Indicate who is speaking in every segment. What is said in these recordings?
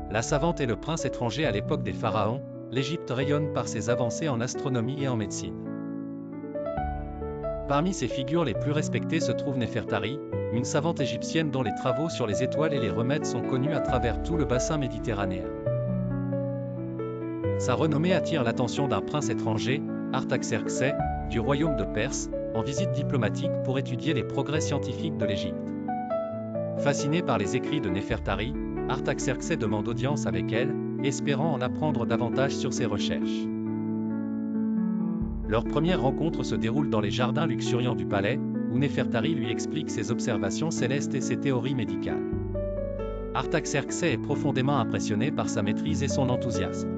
Speaker 1: La savante et le prince étranger à l'époque des pharaons, l'Égypte rayonne par ses avancées en astronomie et en médecine. Parmi ces figures les plus respectées se trouve Néfertari, une savante égyptienne dont les travaux sur les étoiles et les remèdes sont connus à travers tout le bassin méditerranéen. Sa renommée attire l'attention d'un prince étranger, Artaxerxès, du royaume de Perse, en visite diplomatique pour étudier les progrès scientifiques de l'Égypte. Fasciné par les écrits de Néfertari, Artaxerxès demande audience avec elle, espérant en apprendre davantage sur ses recherches. Leur première rencontre se déroule dans les jardins luxuriants du palais, où Néfertari lui explique ses observations célestes et ses théories médicales. Artaxerxès est profondément impressionné par sa maîtrise et son enthousiasme.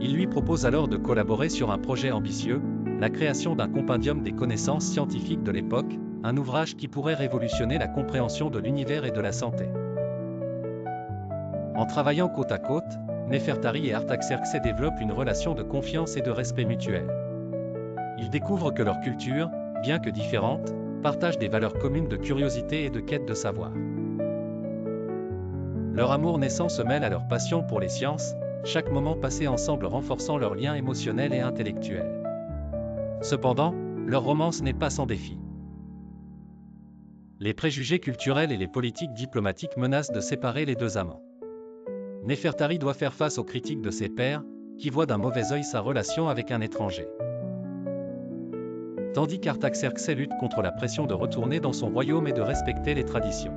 Speaker 1: Il lui propose alors de collaborer sur un projet ambitieux, la création d'un compendium des connaissances scientifiques de l'époque, un ouvrage qui pourrait révolutionner la compréhension de l'univers et de la santé. En travaillant côte à côte, Néfertari et Artaxerxès développent une relation de confiance et de respect mutuel. Ils découvrent que leur culture, bien que différente, partage des valeurs communes de curiosité et de quête de savoir. Leur amour naissant se mêle à leur passion pour les sciences, chaque moment passé ensemble renforçant leurs liens émotionnels et intellectuels. Cependant, leur romance n'est pas sans défi. Les préjugés culturels et les politiques diplomatiques menacent de séparer les deux amants. Néfertari doit faire face aux critiques de ses pairs, qui voient d'un mauvais œil sa relation avec un étranger. Tandis qu'Artaxerxès lutte contre la pression de retourner dans son royaume et de respecter les traditions.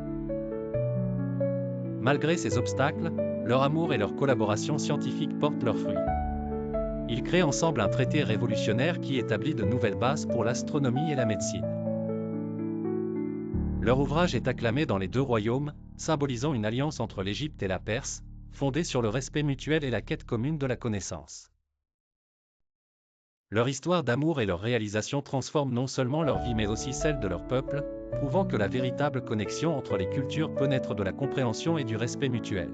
Speaker 1: Malgré ces obstacles, leur amour et leur collaboration scientifique portent leurs fruits. Ils créent ensemble un traité révolutionnaire qui établit de nouvelles bases pour l'astronomie et la médecine. Leur ouvrage est acclamé dans les deux royaumes, symbolisant une alliance entre l'Égypte et la Perse, fondée sur le respect mutuel et la quête commune de la connaissance. Leur histoire d'amour et leur réalisation transforment non seulement leur vie mais aussi celle de leur peuple, prouvant que la véritable connexion entre les cultures peut naître de la compréhension et du respect mutuel.